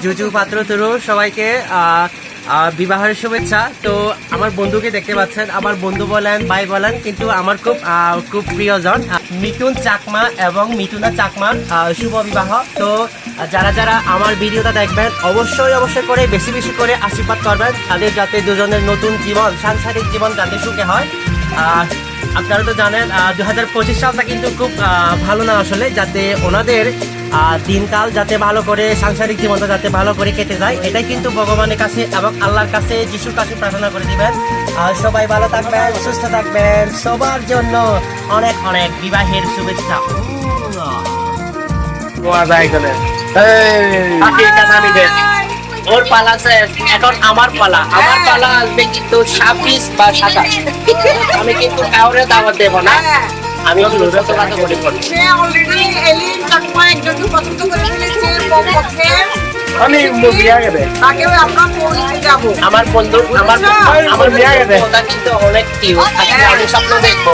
জুজু পাত্র তরু সবাইকে বিবাহের শুভেচ্ছা। তো আমার বন্ধুকে দেখতে পাচ্ছেন, আমার বন্ধু বলেন ভাই বলেন, কিন্তু আমার খুব প্রিয়জন মিঠুন চাকমা এবং মিঠুনা চাকমার শুভ বিবাহ। তো যারা যারা আমার ভিডিওটা দেখবেন অবশ্যই করে বেশি বেশি করে আশীর্বাদ করবেন তাদের, যাতে দুজনের নতুন জীবন, সাংসারিক জীবন যাতে সুখে হয়। আপনারা তো জানেন 2025 সালটা কিন্তু খুব ভালো না আসলে, যাতে ওনাদের দিনকাল যাতে ভালো করে, সাংসারিক জীবনটা যাতে ভালো করে কেটে যায়, এটাই কিন্তু ভগবানের কাছে এবং আল্লাহর কাছে, যিশুর কাছে প্রার্থনা করে দিবেন। সবাই ভালো থাকবেন, সুস্থ থাকবেন, সবার জন্য অনেক অনেক বিবাহের শুভেচ্ছা। ওর পালা শেষ, এখন আমার পালা আসবে কিন্তু 26 বা 27। আমি কিন্তু কাউরে দাওয়াত দেব না, আমি অনুরোধ করে পড়ছি। আমার বন্ধু কিন্তু অনেক কিউট, আমি স্বপ্ন দেখবো।